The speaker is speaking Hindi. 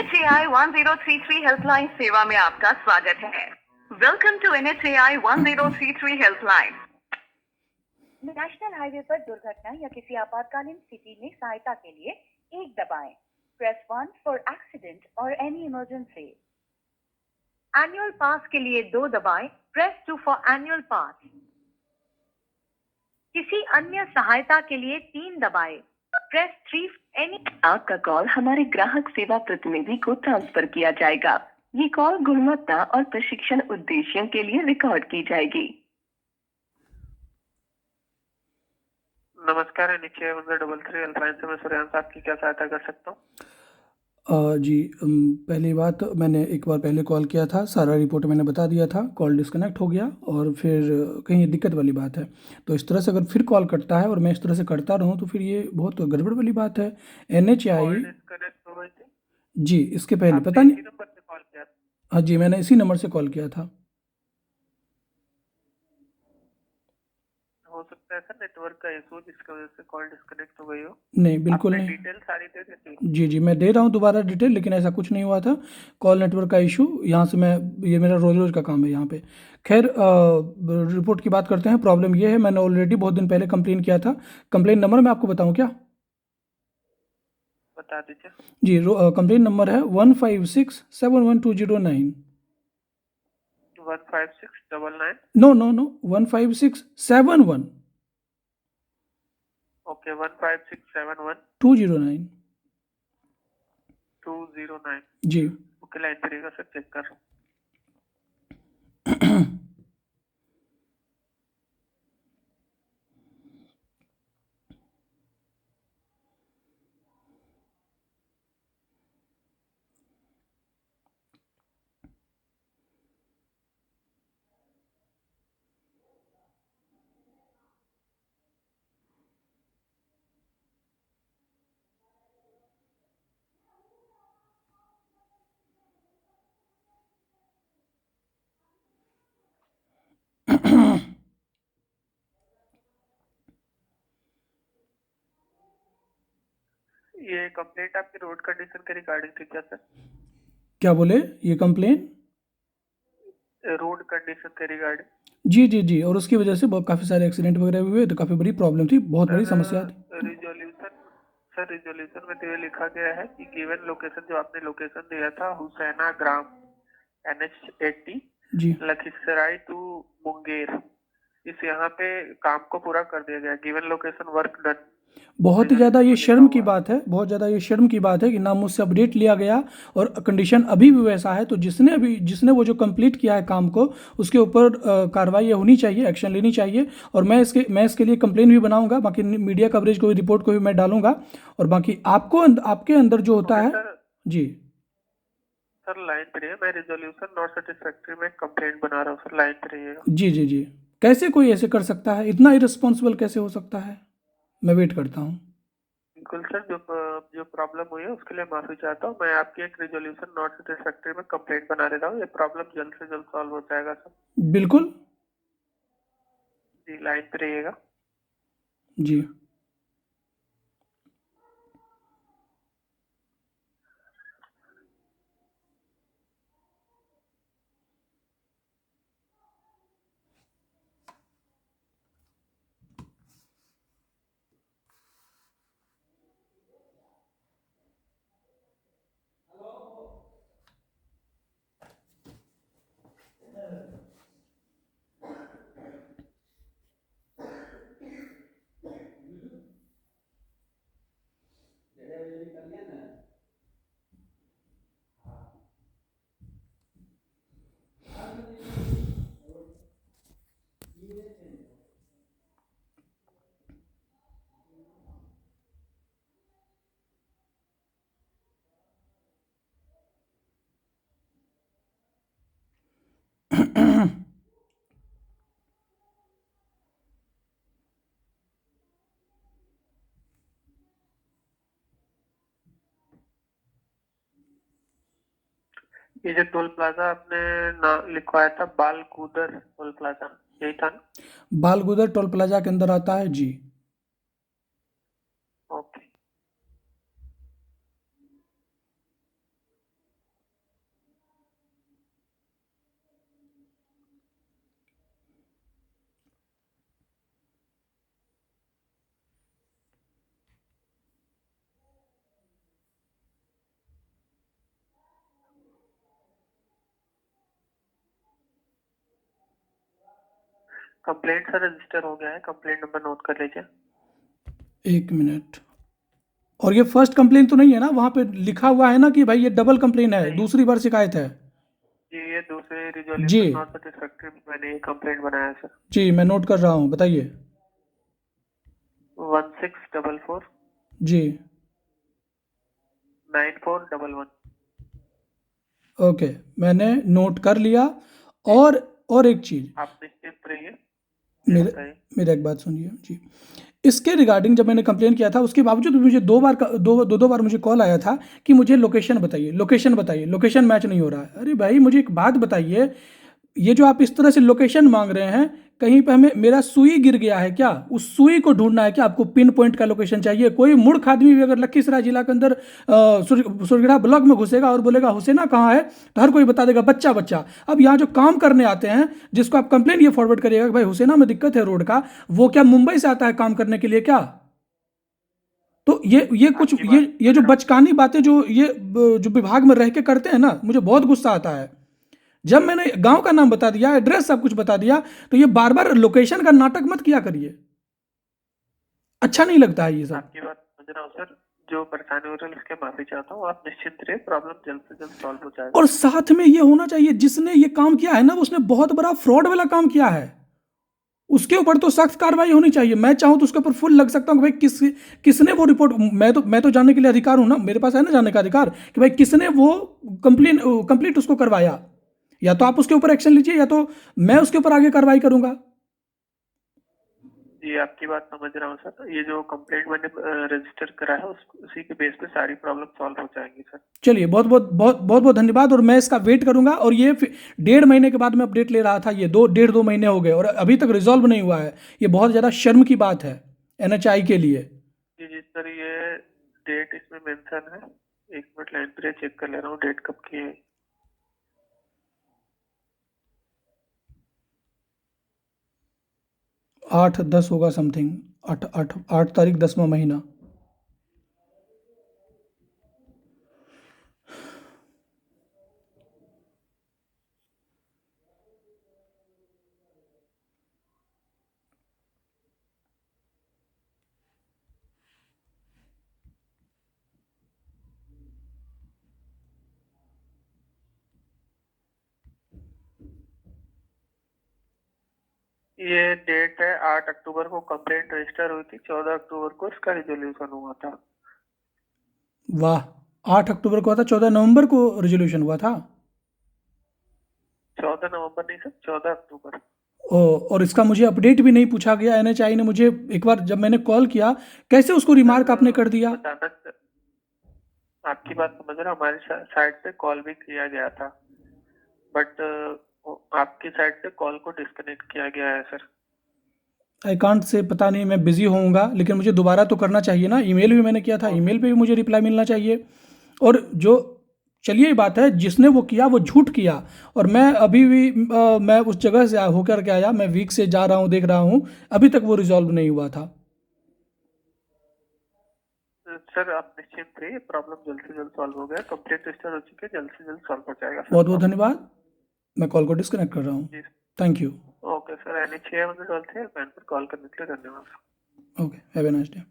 NHAI 1033 हेल्पलाइन सेवा में आपका स्वागत है। Welcome to NHAI 1033 helpline. National highway पर दुर्घटना या किसी आपातकालीन स्थिति में सहायता के लिए 1 दबाएं। प्रेस 1 फॉर एक्सीडेंट और एनी इमरजेंसी। एनुअल पास के लिए 2 दबाएं। प्रेस 2 फॉर एनुअल पास। किसी अन्य सहायता के लिए 3 दबाएं। Press 3 any. आपका कॉल हमारे ग्राहक सेवा प्रतिनिधि को ट्रांसफर किया जाएगा। ये कॉल गुणवत्ता और प्रशिक्षण उद्देश्यों के लिए रिकॉर्ड की जाएगी। नमस्कार, NHAI 1033 हेल्पलाइन से मैं सूर्यांश आपकी क्या सहायता कर सकता हूँ? जी, पहली बात, मैंने एक बार पहले कॉल किया था, सारा रिपोर्ट मैंने बता दिया था, कॉल डिस्कनेक्ट हो गया और फिर कहीं दिक्कत वाली बात है। तो इस तरह से अगर फिर कॉल करता है और मैं इस तरह से करता रहूँ तो फिर ये बहुत गड़बड़ वाली बात है। NHAI कॉल डिस्कनेक्ट हो गई थी? जी, इसके पहले आपने पता नहीं। इसी नंबर से कॉल किया था? हाँ जी, मैंने इसी नंबर से कॉल किया था। हो सकता है सर नेटवर्क का इशू जिसकी वजह से कॉल डिस्कनेक्ट हो गई हो। नहीं, बिल्कुल आपने नहीं। डिटेल सारी दे दी थी? जी जी, मैं दे रहा हूँ दोबारा डिटेल, लेकिन ऐसा कुछ नहीं हुआ था। कॉल नेटवर्क का इशू, यहाँ से मैं, ये मेरा रोज़ रोज़ का काम है यहाँ पे। खैर, रिपोर्ट की बात करते हैं। प्रॉब्लम ये है, मैंने ऑलरेडी बहुत दिन पहले कंप्लेन किया था। कंप्लेन नंबर मैं आपको बताऊँ क्या? बता दीजिए। जी, कंप्लेन नंबर है 156711209। 15699? No no no, 15671 okay, 15671 209। 209। जी। ओके, लाइन पर रहिएगा सर, चेक कर रहा हूँ। ये कंप्लेंट आपकी रोड कंडीशन के रिगार्डिंग थी क्या सर? क्या बोले? ये कंप्लेन रोड कंडीशन के रिगार्डिंग? जी जी जी, और उसकी वजह से बहुत काफ़ी सारे एक्सीडेंट वगैरह भी हुए, तो काफ़ी बड़ी प्रॉब्लम थी, बहुत बड़ी समस्या थी। रिजोल्यूशन में तो ये लिखा गया है कि गिवन लोकेशन, जो आपने लोकेशन दिया था हुसैना ग्राम NH80 जी, लखीसराय टू मुंगेर, इस यहाँ पे काम को पूरा कर दिया गया। Given location work done. बहुत ही ज़्यादा ये शर्म की बात है, बहुत ज़्यादा ये शर्म की बात है कि ना मुझसे अपडेट लिया गया और कंडीशन अभी भी वैसा है। तो जिसने वो जो कंप्लीट किया है काम को, उसके ऊपर कार्रवाई होनी चाहिए, एक्शन लेनी चाहिए। और मैं इसके लिए कंप्लेन भी बनाऊंगा, बाकी मीडिया कवरेज को भी, रिपोर्ट को भी मैं डालूंगा। और बाकी आपके अंदर जो होता है। जी सर, लाइन पे रहिए, मैं रिजोल्यूशन नॉट सेटिस्फैक्ट्री में कंप्लेंट बना रहा हूँ सर, लाइन पे रहिएगा। जी जी जी, कैसे कोई ऐसे कर सकता है? इतना इररिस्पॉन्सिबल कैसे हो सकता है? मैं वेट करता हूँ। बिल्कुल सर, जो प्रॉब्लम हुई है उसके लिए माफी चाहता हूँ। मैं आपकी एक रिजोल्यूशन नॉट सेटिस्फैक्ट्री में कंप्लेंट बना दे रहा हूँ। ये प्रॉब्लम जल्द से जल्द सॉल्व हो जाएगा सर। बिल्कुल। जी, लाइन पे रहिएगा। जी ये जो टोल प्लाजा आपने लिखवाया था, बालगुदर टोल प्लाजा, यही था ना? बालगुदर टोल प्लाजा के अंदर आता है जी। ओके। कंप्लेंट सर रजिस्टर हो गया है, कंप्लेंट नंबर नोट कर लीजिए। 1 मिनट। और ये फर्स्ट कंप्लेन तो नहीं है ना? वहाँ पे लिखा हुआ है ना कि भाई ये डबल कंप्लेन है, नहीं। दूसरी बार शिकायत है। ये दूसरे जी रिजोल्यूशन नॉट सेटिस्फैक्ट्री में मैंने ये कंप्लेंट बनाया है सर। जी, मैं नोट कर रहा हूँ, बताइए। 1644 जी 9411। ओके, मैंने नोट कर लिया। और एक चीज़, आप निश्चिंत रहिए। जी मेरे बताइए। मेरा एक बात सुनिए जी। इसके रिगार्डिंग जब मैंने कंप्लेन किया था, उसके बावजूद भी मुझे दो बार मुझे कॉल आया था कि मुझे लोकेशन बताइए, लोकेशन बताइए, लोकेशन मैच नहीं हो रहा है। अरे भाई, मुझे एक बात बताइए, ये जो आप इस तरह से लोकेशन मांग रहे हैं, कहीं पे हमें मेरा सुई गिर गया है क्या? उस सुई को ढूंढना है क्या? आपको पिन पॉइंट का लोकेशन चाहिए? कोई मूर्ख आदमी भी अगर लखीसराय जिला के अंदर सुरगढ़ा ब्लॉक में घुसेगा और बोलेगा हुसैना कहाँ है, तो हर कोई बता देगा बच्चा बच्चा। अब यहाँ जो काम करने आते हैं, जिसको आप कंप्लेन ये फॉरवर्ड करिएगा कि भाई हुसैना में दिक्कत है रोड का, वो क्या मुंबई से आता है काम करने के लिए क्या? तो ये कुछ आपकी बात ये जो बचकानी बातें जो जो विभाग में रह के करते हैं ना, मुझे बहुत गुस्सा आता है। जब मैंने गांव का नाम बता दिया, एड्रेस सब कुछ बता दिया, तो ये बार बार लोकेशन का नाटक मत किया करिए, अच्छा नहीं लगता है ये सब। आपकी बात समझ रहा हूँ सर। जो परेशानी हो रही है उसके माफी चाहता हूँ। आप निश्चिंत रहिए, प्रॉब्लम जल्द से जल्द सॉल्व हो जाएगा। और साथ में ये होना चाहिए, जिसने ये काम किया है ना, उसने बहुत बड़ा फ्रॉड वाला काम किया है, उसके ऊपर तो सख्त कार्रवाई होनी चाहिए। मैं चाहूं तो उसके ऊपर फुल लग सकता हूं कि भाई किसने वो रिपोर्ट, मैं तो जानने के लिए अधिकार हूं ना, मेरे पास है ना जानने का अधिकार कि भाई किसने वो कंप्लीट उसको करवाया। या तो आप उसके ऊपर एक्शन लीजिए, या तो मैं उसके ऊपर आगे कार्रवाई करूंगा। जी आपकी बात समझ रहा हूँ सर। ये जो कंप्लेंट मैंने रजिस्टर करा है उसी के बेस पे सारी प्रॉब्लम सॉल्व हो जाएंगी सर। चलिए, बहुत बहुत धन्यवाद, और मैं इसका वेट करूंगा। और ये 1.5 महीने के बाद मैं अपडेट ले रहा था, ये 2 महीने हो गए और अभी तक रिजॉल्व नहीं हुआ है। ये बहुत ज़्यादा शर्म की बात है NHI के लिए। जी जी सर, ये डेट इसमें मेंशन है। एक मिनट लाइन पे चेक कर ले रहा हूँ डेट कब की है। 8/10 होगा समथिंग, 8 तारीख 10वां महीना। ये डेट है 8 अक्टूबर को कंप्लेंट रजिस्टर हुई थी। 14 अक्टूबर को इसका रिजोल्यूशन हुआ था। वाह, 8 अक्टूबर को था, 14 नवंबर को रेजोल्यूशन हुआ था। 14 नवंबर नहीं सर, 14 अक्टूबर। और इसका मुझे अपडेट भी नहीं पूछा गया। NHI ने मुझे एक बार जब मैंने कॉल किया, कैसे उसको रिमार्क आपने कर दिया? अचानक आपकी बात समझ रहा हूँ। हमारी साइड से कॉल भी किया गया था, बट आपकी साइड से कॉल को डिस्कनेक्ट किया गया है सर। आई कांट से, पता नहीं, मैं बिजी होऊंगा, लेकिन मुझे दोबारा तो करना चाहिए ना। ईमेल भी मैंने किया था, ईमेल पे भी मुझे रिप्लाई मिलना चाहिए। और जो, चलिए ये बात है, जिसने वो किया वो झूठ किया। और मैं अभी भी मैं उस जगह से होकर के आया, मैं वीक से जा रहा हूँ, देख रहा हूँ, अभी तक वो रिजॉल्व नहीं हुआ था। सर आप निश्चिंत रहिए, प्रॉब्लम जल्द से जल्द सॉल्व हो गया। कंप्लेंट रजिस्टर हो चुकी है, जल्द से जल्द सॉल्व हो जाएगा सर। बहुत बहुत धन्यवाद, मैं कॉल को डिस्कनेक्ट कर रहा हूँ। जी thank you. Okay sir. NHI helpline पर कॉल करने के लिए धन्यवाद। Okay, have a nice day.